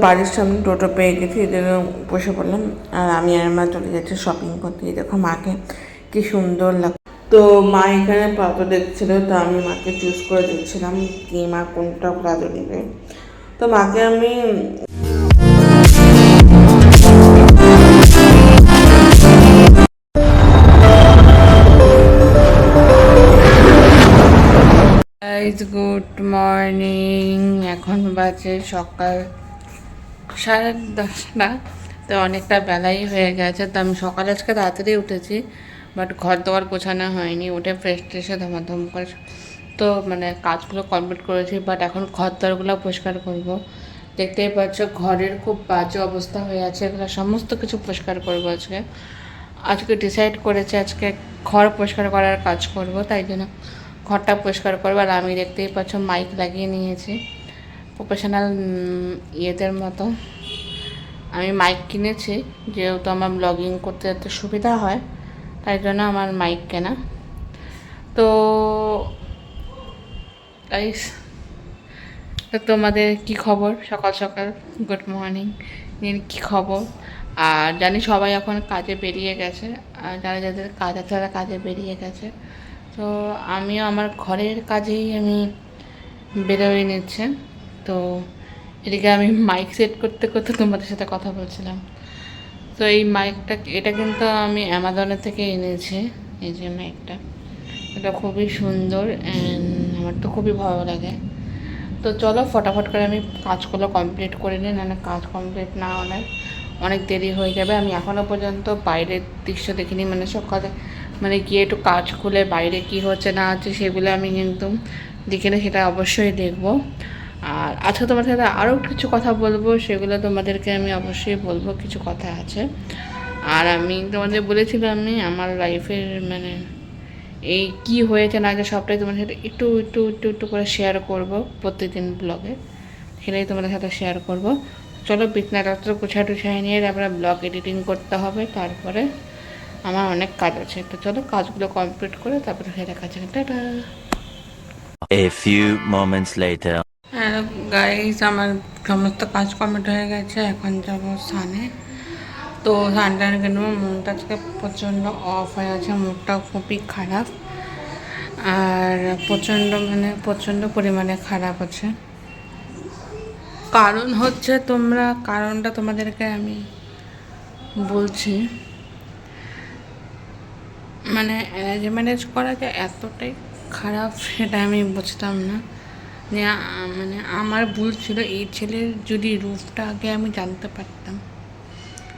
বাড়ির সামনে টোটো পেয়ে গেছি, এই জন্য বসে পড়লাম। আর আমি আর মা চলে যাচ্ছি শপিং করতে। দেখো মাকে কি সুন্দর লাগে। তো মা এখানে প্লাজো দেখছিল, তো আমি মাকে চুজ করে দিচ্ছিলাম কি মা কোনটা প্লাজো নেবে। তো মাকে আমি গুড মর্নিং। এখন বাজে সকাল 10:30। তো অনেকটা বেলাই হয়ে গেছে। তো আমি সকালে আজকে তাড়াতাড়ি উঠেছি, বাট ঘর দোয়ার গোছানো হয়নি। উঠে ফ্রেশ ট্রেশে ধমাধম করে তো মানে কাজগুলো কমপ্লিট করেছি, বাট এখন ঘর দোয়ারগুলো পরিষ্কার করবো। দেখতেই পাচ্ছ ঘরের খুব বাজে অবস্থা হয়ে আছে, এগুলো সমস্ত কিছু পরিষ্কার করবো আজকে। আজকে ডিসাইড করেছি আজকে ঘর পরিষ্কার করার কাজ করব, তাই জন্য ঘরটা পরিষ্কার করবো। আর আমি দেখতেই পাচ্ছ মাইক লাগিয়ে নিয়েছি প্রফেশনাল ইয়েদের মতো। আমি মাইক কিনেছি যেহেতু আমার ব্লগিং করতে যাতে সুবিধা হয়, তাই জন্য আমার মাইক কেনা। তো গাইস, তো তোমাদের কি খবর? সকাল সকাল গুড মর্নিং। কী খবর? আর জানি সবাই এখন কাজে বেরিয়ে গেছে, আর যারা যাদের কাজ আছে তারা কাজে বেরিয়ে গেছে। তো আমিও আমার ঘরের কাজেই আমি বেরোয় নিচ্ছে। তো এদিকে আমি মাইক সেট করতে করতে তোমাদের সাথে কথা বলছিলাম। তো এই মাইকটা, এটা কিন্তু আমি অ্যামাজনের থেকে এনেছি। এই যে মাইকটা, এটা খুবই সুন্দর অ্যান্ড আমার তো খুবই ভালো লাগে। তো চলো ফটাফট করে আমি কাজগুলো কমপ্লিট করে নিই, নাহলে কাজ কমপ্লিট না হলে অনেক দেরি হয়ে যাবে। আমি এখনও পর্যন্ত বাইরের দৃশ্য দেখিনি, মানে সকালে মানে গিয়ে একটু কাজ খুলে বাইরে কি হচ্ছে না হচ্ছে সেগুলো আমি কিন্তু দেখিনি, সেটা অবশ্যই দেখব। আর আজকে তোমার সাথে আরও কিছু কথা বলবো, সেগুলো তোমাদেরকে আমি অবশ্যই বলবো, কিছু কথা আছে। আর আমি তোমাদের বলেছিলাম আমি আমার লাইফের মানে এই কি হয়েছে না যে সবটাই তোমাদের সাথে একটু একটু একটু একটু করে শেয়ার করব প্রত্যেকদিন ব্লগে, সেটাই তোমাদের সাথে শেয়ার করব। চলো বিছনাটা গুছায় টুছায় নিয়ে তারপরে ব্লগ এডিটিং করতে হবে, তারপরে আমার অনেক কাজ আছে। তো চলো কাজগুলো কমপ্লিট করে তারপরে সেটা কাছে। Tata. A few moments later. Hello guys, আমার সমস্ত কাজ কমপ্লিট হয়ে গেছে। এখন যাব স্নানে। তো স্নানটা কেন মনটা আজকে প্রচণ্ড অফ হয়ে আছে, মুডটা খুবই খারাপ। আর প্রচণ্ড পরিমাণে খারাপ আছে। কারণ হচ্ছে কারণটা তোমাদেরকে আমি বলছি। মানে অ্যারেঞ্জ ম্যারেজ করা যে এতটাই খারাপ সেটা আমি বুঝতাম না। যে মানে আমার ভুল ছিল, এই ছেলের যদি রূপটা আগে আমি জানতে পারতাম,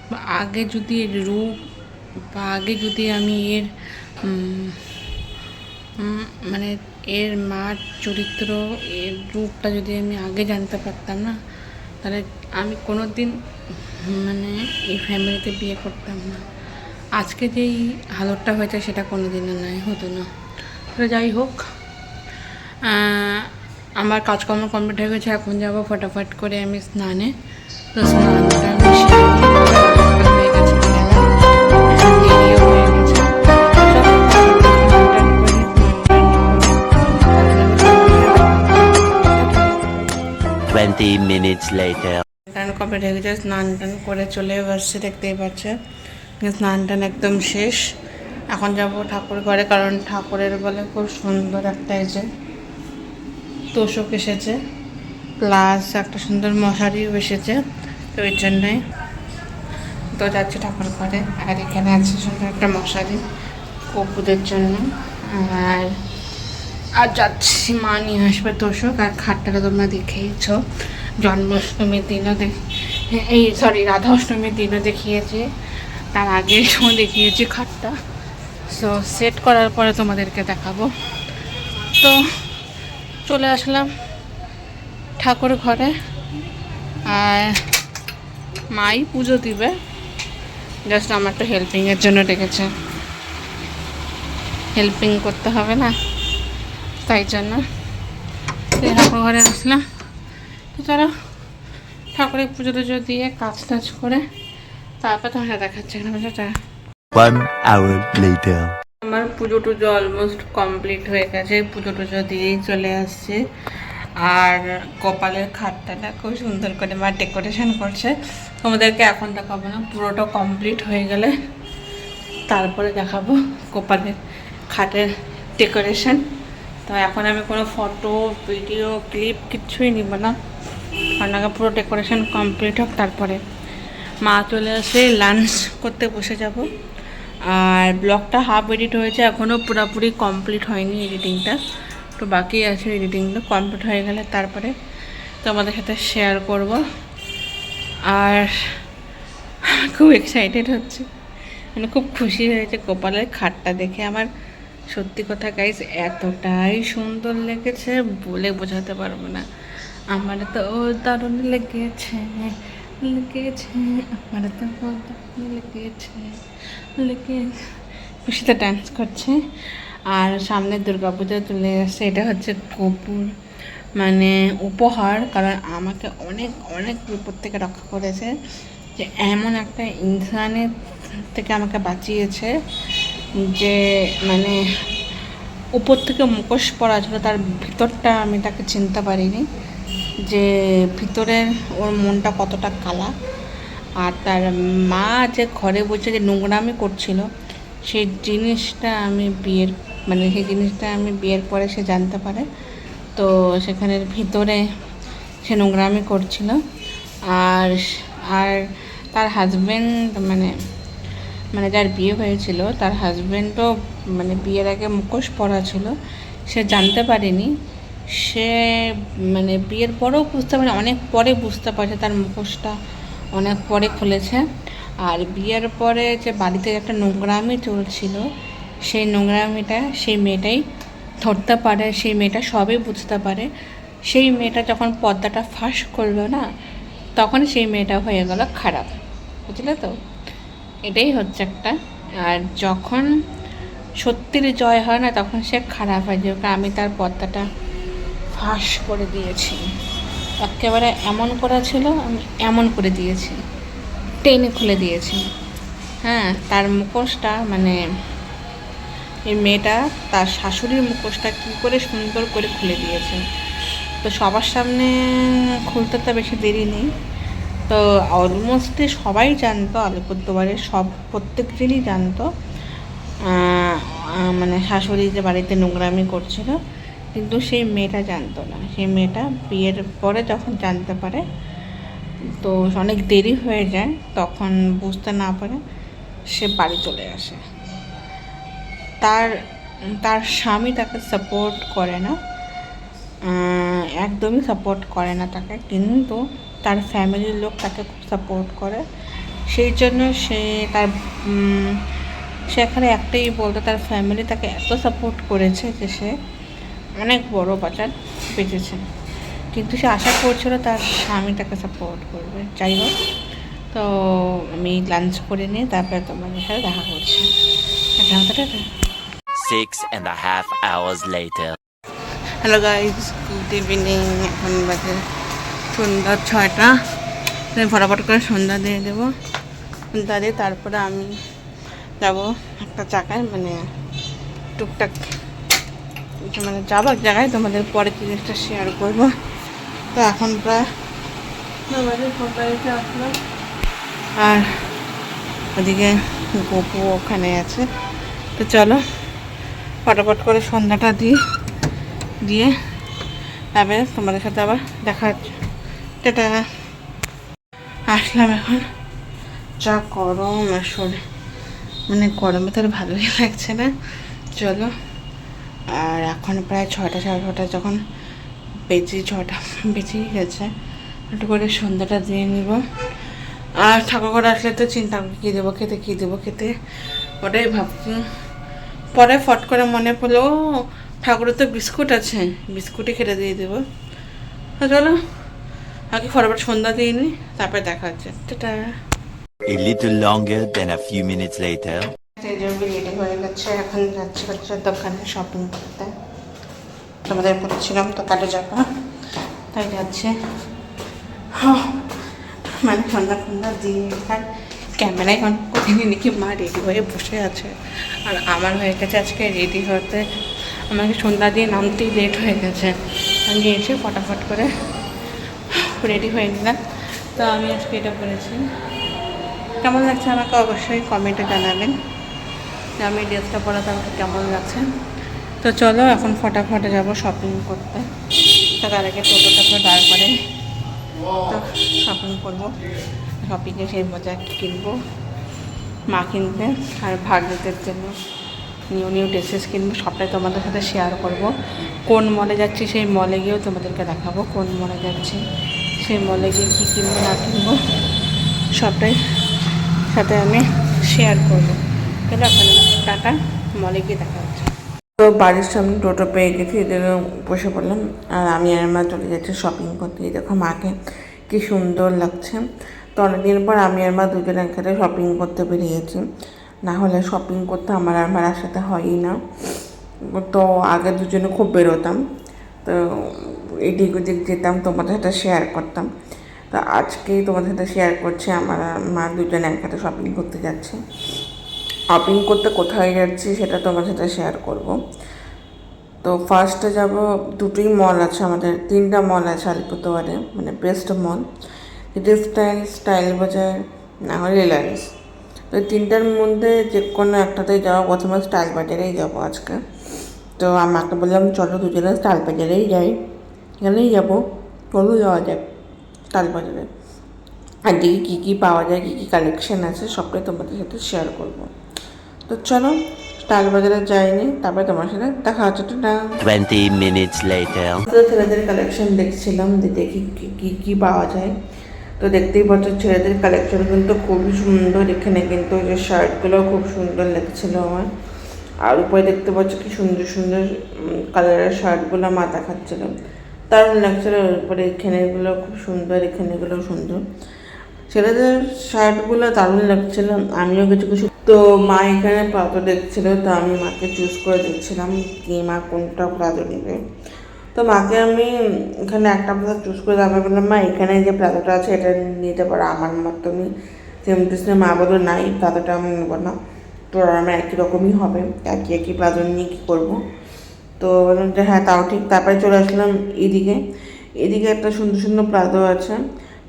বা আগে যদি রূপ বা আগে যদি আমি এর মানে এর মার চরিত্র, এর রূপটা যদি আমি আগে জানতে পারতাম না, তাহলে আমি কোনো দিন মানে এই ফ্যামিলিতে বিয়ে করতাম না। আজকে যেই হালতটা হয়েছে সেটা কোনো দিনও নয়, হতো না। তো যাই হোক, আমার কাজকর্ম কমপ্লিট হয়ে গেছে। এখন যাবো ফটাফট করে আমি স্নানে। তো স্নানটা আমি হয়ে গেছে, দেরিও হয়ে গেছে। 20 minutes later. স্নান কমপ্লিট হয়ে গেছে, স্নান টান করে চলে বসছে, দেখতেই পাচ্ছে স্নান টান একদম শেষ। এখন যাব ঠাকুর ঘরে, কারণ ঠাকুরের বলে খুব সুন্দর একটা এই যে তোষক এসেছে, প্লাস একটা সুন্দর মশারিও এসেছে। তো ওই জন্যই তো যাচ্ছে ঠাকুর ঘরে। আর এখানে আছে সুন্দর একটা মশারি কপুদের জন্য। আর আর যাচ্ছি, মা নিয়ে আসবে তোষক। আর খাটটাকে তোমরা দেখেইছ, জন্মাষ্টমীর দিনও রাধা অষ্টমীর দিনও দেখিয়েছি, তার আগের সময় দেখিয়েছি খাটটা। সো সেট করার পরে তোমাদেরকে দেখাবো। তো চলে আসলাম ঠাকুর ঘরে। আর মাই পুজো দিবে, জাস্ট আমার একটু হেল্পিংয়ের জন্য ডেকেছে। হেল্পিং করতে হবে না, তাই জন্য ঠাকুর ঘরে আসলাম। তো চলো ঠাকুরের পুজো টুজো দিয়ে কাজ টাজ করে তারপর তোমার দেখাচ্ছে। 1 hour later. আমার পুজো টুজো অলমোস্ট কমপ্লিট হয়ে গেছে, পুজো টুজো দিয়েই চলে আসছে। আর কপালের খাটটা খুব সুন্দর করে মা ডেকোরেশন করছে। তোমাদেরকে এখন দেখাবো না, পুরোটা কমপ্লিট হয়ে গেলে তারপরে দেখাবো কপালের খাটের ডেকোরেশন। তো এখন আমি কোনো ফটো ভিডিও ক্লিপ কিচ্ছুই নিব না, কারণ আগে পুরো ডেকোরেশন কমপ্লিট হোক তারপরে। মা চলে আসে, লাঞ্চ করতে বসে যাব। আর ব্লগটা হাফ এডিট হয়েছে, এখনও পুরোপুরি কমপ্লিট হয়নি এডিটিংটা, তো বাকি আছে। এডিটিংটা কমপ্লিট হয়ে গেলে তারপরে তোমাদের সাথে শেয়ার করব। আর খুব এক্সাইটেড হচ্ছে, মানে খুব খুশি হয়েছে কপালের খাটটা দেখে। আমার সত্যি কথা গাইস এতটাই সুন্দর লেগেছে বলে বোঝাতে পারবো না। আমার তো দারুণ লেগেছে লেগেছে, আমার তো দারুণ লেগেছে লেগে। খুশিতে ডান্স করছে। আর সামনে দুর্গাপূজা চলে আসছে, এটা হচ্ছে কপুর মানে উপহার, কারণ আমাকে অনেক অনেক বিপদ থেকে রক্ষা করেছে, যে এমন একটা ইনসানের থেকে আমাকে বাঁচিয়েছে যে মানে উপর থেকে মুখোশ পরা ছিল, তার ভিতরটা আমি তাকে চিনতে পারিনি, যে ভিতরের ওর মনটা কতটা কালা। আর তার মা যে ঘরে বসে যে নোংরামি করছিল, সেই জিনিসটা আমি বিয়ের পরে সে জানতে পারে। তো সেখানের ভিতরে সে নোংরামি করছিল। আর আর তার হাজব্যান্ড মানে যার বিয়ে হয়েছিল তার হাজব্যান্ডও মানে বিয়ের আগে মুখোশ পরা ছিল, সে জানতে পারেনি। সে মানে বিয়ের পরেও বুঝতে পারে, অনেক পরে বুঝতে পারছে তার মুখোশটা অনেক পরে খুলেছে। আর বিয়ের পরে যে বাড়িতে একটা নোংরামি চলছিল, সেই নোংরামিটা সেই মেয়েটাই ধরতে পারে, সেই মেয়েটা সবই বুঝতে পারে। সেই মেয়েটা যখন পর্দাটা ফাঁস করলো না, তখন সেই মেয়েটা হয়ে গেল খারাপ, বুঝলে তো? এটাই হচ্ছে একটা। আর যখন সত্যির জয় হয় না, তখন সে খারাপ হয়, যে আমি তার পর্দাটা ফাঁস করে দিয়েছি, একেবারে এমন করা ছিল আমি এমন করে দিয়েছি, টেনে খুলে দিয়েছি। হ্যাঁ, তার মুখোশটা মানে এই মেয়েটা তার শাশুড়ির মুখোশটা কী করে সুন্দর করে খুলে দিয়েছে। তো সবার সামনে খুলতে তো বেশি দেরি নেই, তো অলমোস্টলি সবাই জানতো, আলিপুরদুয়ারের প্রত্যেক দিনই জানতো মানে শাশুড়ি যে বাড়িতে নোংরামি করছিল, কিন্তু সেই মেয়েটা জানতো না। সেই মেয়েটা বিয়ের পরে যখন জানতে পারে, তো অনেক দেরি হয়ে যায়, তখন বুঝতে না পারে সে বাড়ি চলে আসে। তার স্বামী তাকে সাপোর্ট করে না, একদমই সাপোর্ট করে না তাকে, কিন্তু তার ফ্যামিলির লোক তাকে খুব সাপোর্ট করে। সেই জন্য সে এখানে একটাই বলতো, তার ফ্যামিলি তাকে এত সাপোর্ট করেছে যে সে অনেক বড় বাজার বেঁচেছে। কিন্তু সে আশা করছিল তার স্বামী তাকে সাপোর্ট করবে। যাই হোক, তো আমি লাঞ্চ করে নিয়ে তারপরে তোমাদের সাথে দেখা করছি। 6.5 hours later. Hello guys, good evening. এখন বাজে সন্ধ্যা 6টা। ফটাফট করে সন্ধ্যা দিয়ে দেবো। সন্ধ্যা দিয়ে তারপরে আমি যাব একটা জায়গায়, মানে টুকটাক মানে যাবো এক জায়গায়, তোমাদের পরে জিনিসটা শেয়ার করবো। তো এখন প্রায় আসলো, আর ওদিকে গপু ওখানে আছে। তো চলো ফটাফট করে সন্ধ্যাটা দিয়ে তারপরে তোমাদের সাথে আবার দেখা হচ্ছে। টাটা। আসলাম এখন, যা গরম আসলে, মানে গরমে তো আর ভালোই লাগছে না। চলো, আর এখন প্রায় 6টা 6:30 যখন ছটা বেজেই গেছে, একটু করে সন্ধ্যাটা দিয়ে নিব। আর ঠাকুর ঘরে আসলে তো চিন্তা কী দেবো খেতে, ওটাই ভাবছি। পরে ফট করে মনে পড়লো, ও ঠাকুরের তো বিস্কুট আছে, বিস্কুটই খেতে দিয়ে দেবো। চলো আগে ফটাফট সন্ধ্যা দিয়ে নিই, তারপরে দেখা হচ্ছে। Tata. A little longer than a few minutes later. Ready হয়ে গেছে, এখন যাচ্ছি হচ্ছে দোকানে শপিং করতে। তোমাদের বলছিলাম তো কাটে যাবো, তাই যাচ্ছে। মানে সন্ধ্যা দিয়ে ক্যামেরায় অন করিনি নাকি, মা রেডি হয়ে বসে আছে। আর আমার হয়ে গেছে আজকে রেডি হতে, আমাকে সন্ধ্যা দিয়ে নামতেই লেট হয়ে গেছে। আমি এসে ফটাফট করে রেডি হয়ে নিলাম। তো আমি আজকে এটা করেছি, কেমন লাগছে আমাকে অবশ্যই কমেন্টে জানাবেন যে আমি ড্রেসটা পরাতে আমাকে কেমন লাগছে। তো চলো এখন ফটাফট যাবো শপিং করতে। তো তার আগে টোটোটা তো দাঁড় করে, তো শপিং করবো। শপিংয়ে সেই মজা কিনবো, মা কিনবে আর ভাগ্যদের জন্য নিউ নিউ ড্রেসেস কিনবো। সবটাই তোমাদের সাথে শেয়ার করব। কোন মলে যাচ্ছি সেই মলে গিয়েও তোমাদেরকে দেখাবো, কোন মলে যাচ্ছি সেই মলে গিয়ে কী কিনবো না কিনবো সবটাই সাথে আমি শেয়ার করবো। তাহলে আপনার টাটা, মলে গিয়ে দেখা হচ্ছে। তো বাড়ির সামনে টোটো পেয়ে গেছি, এদের বসে পড়লাম। আর আমি আর মা চলে যাচ্ছি শপিং করতে। দেখো মাকে কি সুন্দর লাগছে। তো অনেকদিন পর আমি আর মা দুজনে একসাথে শপিং করতে বেরিয়েছি, না হলে শপিং করতে আমার আর মার সাথে হয়ই না। তো আগে দুজনে খুব বেরোতাম, তো এদিক ওদিক যেতাম, তোমাদের সাথে শেয়ার করতাম। তো আজকেই তোমাদের সাথে শেয়ার করছি আমার আর মা দুজনে একসাথে শপিং করতে যাচ্ছে। শপিং করতে কোথায় যাচ্ছি সেটা তোমার সাথে শেয়ার করব। তো ফার্স্টে যাব, দুটোই মল আছে আমাদের, 3টা মল আছে আলিপুরদুয়ারে, মানে বেস্ট মল, স্টাইল বাজার, না হলে রিলায়েন্স। তো 3টার মধ্যে যে কোনো একটাতেই যাওয়া। প্রথমে স্টাইল বাজারেই যাবো আজকে। তো আমাকে বললাম চলো দুজনে স্টাইল বাজারেই যাই, এখানেই যাবো, চলো যাওয়া যাক স্টাইল বাজারে। আর দেখি কী কী পাওয়া যায়, কী কী কালেকশন আছে সবটাই তোমাদের সাথে শেয়ার করবো। তো চলো স্টাইল বাজারে যাইনি, তারপরে তোমার সাথে দেখা হচ্ছে। না 20 minutes later. তো ছেলেদের কালেকশন দেখছিলাম, দেখি কী কী পাওয়া যায়। তো দেখতেই পাচ্ছ ছেলেদের কালেকশন কিন্তু খুবই সুন্দর। এখানে কিন্তু যে শার্টগুলো খুব সুন্দর লাগছিলো আমার। আর উপরে দেখতে পাচ্ছ কি সুন্দর সুন্দর কালারের শার্টগুলো মা দেখাচ্ছিলো, দারুণ লাগছিলো। উপরে এখানেগুলো খুব সুন্দর, এখানেগুলো সুন্দর। ছেলেদের শার্টগুলো দারুণ লাগছিল, আমিও কিছু কিছু। তো মা এখানে প্লাজো দেখছিল, তো আমি মাকে চুজ করে দিচ্ছিলাম কি মা কোনটা প্লাজো নেবে। তো মাকে আমি এখানে একটা প্লাজো চুজ করে দেওয়া বললাম, মা এখানে যে প্লাজোটা আছে এটা নিতে পারো আমার মতনই সেম ডিসনে। মা বলো নাই প্লাজোটা আমি নেবো না, তো আমার একই রকমই হবে, একই একই প্লাজো নিয়ে কী করবো। তো বললাম যে হ্যাঁ তাও ঠিক। তারপরে চলে আসলাম এদিকে, এদিকে একটা সুন্দর সুন্দর প্লাজো আছে।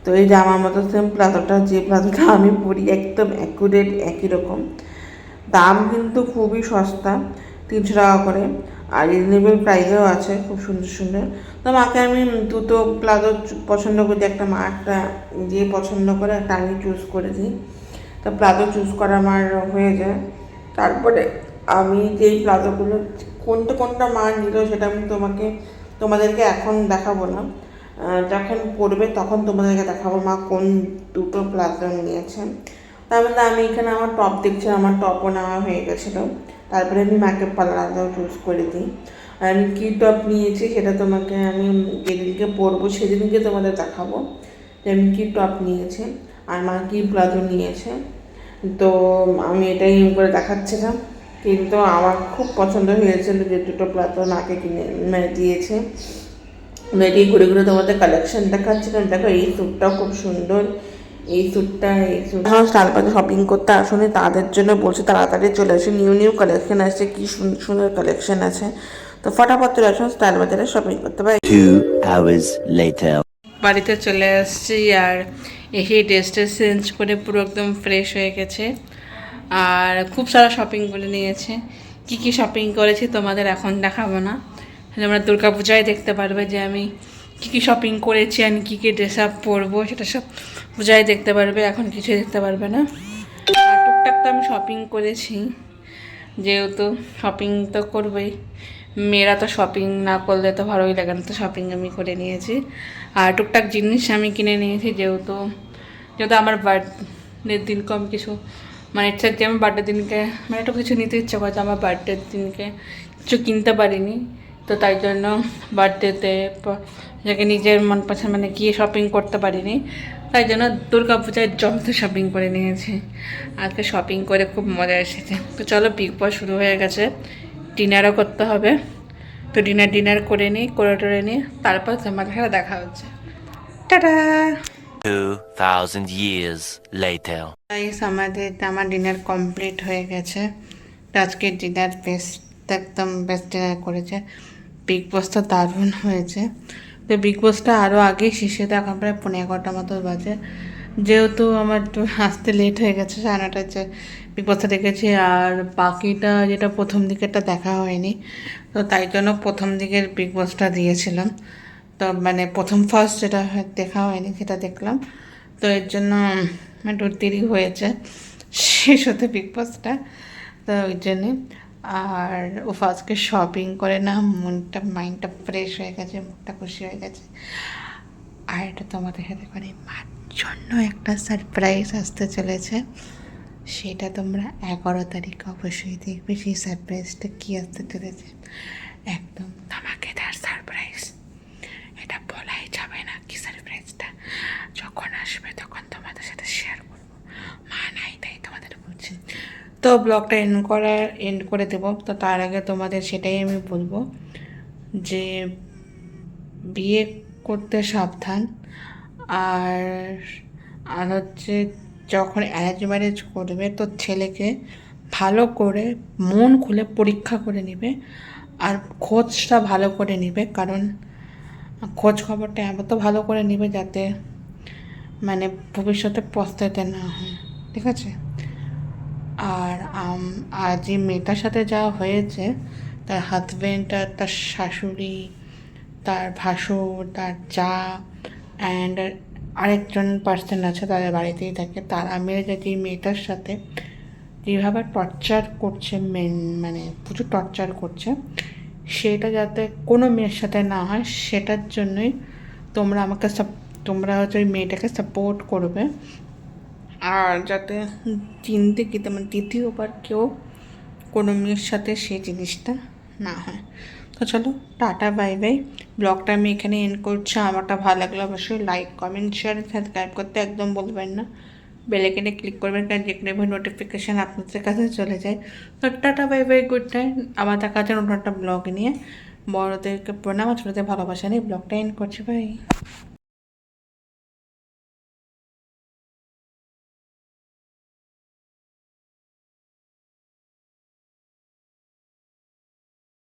তো এই যে আমার মতো সেম প্লাজোটা, যে প্লাজোটা আমি পরি একদম অ্যাকুরেট একই রকম। দাম কিন্তু খুবই সস্তা, 300 টাকা করে, আর রিজনেবল প্রাইসেও আছে, খুব সুন্দর সুন্দর। তো মাকে আমি দুটো প্লাজো পছন্দ করি, একটা মা একটা যে পছন্দ করে, একটা আমি চুজ করে দিই। তো প্লাজো চুজ করা আমার হয়ে যায়। তারপরে আমি যেই প্লাজোগুলো কোনটা কোনটা মা নিল সেটা আমি তোমাদেরকে এখন দেখাবো না, যখন পড়বে তখন তোমাদেরকে দেখাবো মা কোন দুটো প্লাজো নিয়েছে। তারপরে আমি এখানে আমার টপ দেখছিলাম, আমার টপও নেওয়া হয়ে গেছিলো। তারপরে আমি মাকে প্লাজো চুজ করে দিই। আর আমি কী টপ নিয়েছি সেটা তোমাকে আমি যেদিনকে পরবো সেদিনকে তোমাদের দেখাবো যে আমি কী টপ নিয়েছি আর মা কী প্লাজো নিয়েছে। তো আমি এটাই করে দেখাচ্ছিলাম, কিন্তু আমার খুব পছন্দ হয়েছিল যে দুটো প্লাজো মাকে কিনে দিয়েছে। এটি ঘুরে ঘুরে তোমাদের কালেকশন দেখাচ্ছিলাম। দেখো এই স্যুটটাও খুব সুন্দর, এই স্যুটটা এখন স্টাইল বাজার শপিং করতে আসুনি তাদের জন্য বলছি তাড়াতাড়ি চলে আসে, নিউ নিউ কালেকশন আসছে, কি সুন্দর সুন্দর কালেকশন আছে। তো ফটাফট চলে আসুন স্টাইল বাজারে শপিং করতে পারি। 2 hours later. বাড়িতে চলে আসছি আর এসে ড্রেসটা চেঞ্জ করে পুরো একদম ফ্রেশ হয়ে গেছে। আর খুব সারা শপিং করে নিয়েছে। কি কি শপিং করেছি তোমাদের এখন দেখাবো না, তোমরা দুর্গা পূজায় দেখতে পারবে যে আমি কী কী শপিং করেছি, আমি কী কী ড্রেস আপ পরবো সেটা সব পূজায় দেখতে পারবে, এখন কিছুই দেখতে পারবে না। আর টুকটাক তো আমি শপিং করেছি, যেহেতু শপিং তো করবোই, মেয়েরা তো শপিং না করলে তো ভালোই লাগে না, তো শপিং আমি করে নিয়েছি। আর টুকটাক জিনিস আমি কিনে নিয়েছি, যেহেতু আমার বার্থডের দিনকে আমি কিছু মানে ইচ্ছা যে আমার বার্থডের দিনকে মানে একটু কিছু নিতে ইচ্ছা করছে, আমার বার্থডের দিনকে কিছু কিনতে পারিনি। তো তাই জন্য বার্থডেতে যাকে নিজের মন পছন্দ মানে গিয়ে শপিং করতে পারিনি, তাই জন্য দুর্গা পূজায় জমতে শপিং করে নিয়েছি। আজকে শপিং করে খুব মজা এসেছে। তো চলো বিগ বস শুরু হয়ে গেছে, ডিনারও করতে হবে। তো ডিনার করে নিই, করে টোরে নিই, তারপর তোমাদের সাথে দেখা হচ্ছে। টাটা। 2000 years later. আমার ডিনার কমপ্লিট হয়ে গেছে। তো আজকের ডিনার বেস্ট, একদম বেস্ট ডিনার করেছে। বিগ বসটা দারুণ হয়েছে। তো বিগ বসটা আরও আগেই শেষে তো এখন প্রায় 11:30 মতো বাজে। যেহেতু আমার একটু আসতে লেট হয়ে গেছে, 9:30 যে বিগ বসটা দেখেছি, আর বাকিটা যেটা প্রথম দিকেরটা দেখা হয়নি, তো তাই জন্য প্রথম দিকের বিগ বসটা দিয়েছিলাম। তো মানে প্রথম ফার্স্ট যেটা দেখা হয়নি সেটা দেখলাম, তো এর জন্য একটু দেরি হয়েছে শেষ হতে বিগ বসটা, তো ওই জন্যে। আর ও ফার্স্টকে শপিং করে না মাইন্ডটা ফ্রেশ হয়ে গেছে, মুখটা খুশি হয়ে গেছে। আর এটা তোমাদের সাথে করে মার জন্য একটা সারপ্রাইজ আসতে চলেছে, সেটা তোমরা 11 তারিখ অবশ্যই দেখবে। সেই সারপ্রাইজটা কী আসতে চলেছে, একদম ধামাকেদার সারপ্রাইজ, এটা বলাই যাবে না কি সারপ্রাইজটা। যখন আসবে তখন তোমাদের সাথে শেয়ার করবো, মা নাই তাই তোমাদের বলছি। তো ব্লগটা এন্ড করে দেবো। তো তার আগে তোমাদের সেটাই আমি বলবো যে বিয়ে করতে সাবধান। আর আর হচ্ছে যখন অ্যারেঞ্জ ম্যারেজ করবে তো ছেলেকে ভালো করে মন খুলে পরীক্ষা করে নেবে, আর খোঁজটা ভালো করে নেবে, কারণ খোঁজ খবরটা এত ভালো করে নেবে যাতে মানে ভবিষ্যতে পস্তাতে না হয়, ঠিক আছে? আর আর যে মেয়েটার সাথে যা হয়েছে, তার হাজব্যান্ড আর তার শাশুড়ি, তার ভাসুর, তার যা, অ্যান্ড আরেকজন পার্সন আছে তাদের বাড়িতেই থাকে, তারা মিলে যে মেয়েটার সাথে যেভাবে টর্চার করছে, মানে প্রচুর টর্চার করছে, সেটা যাতে কোনো মেয়ের সাথে না হয় সেটার জন্যই তোমরা হচ্ছে ওই মেয়েটাকে সাপোর্ট করবে। আর যাতে জিন্দেগিতে মানে দ্বিতীয়বার কেউ কোনো মেয়ের সাথে সেই জিনিসটা না হয়। তো চলো, টাটা, বাই বাই। ব্লগটা আমি এখানে এন্ড করছি। আমারটা ভালো লাগলে অবশ্যই লাইক, কমেন্ট, শেয়ার, সাবস্ক্রাইব করতে একদম বলবেন না। বেল আইকনে ক্লিক করবেন, কারণ যে কোনো নোটিফিকেশান আপনাদের কাছে চলে যায়। তো tata, bye bye, good night. আবার দেখা যাচ্ছে নতুন একটা ব্লগ নিয়ে। বড়োদেরকে প্রণাম, ছোটোদের ভালোবাসা নিয়ে ব্লগটা এন্ড করছি, বাই।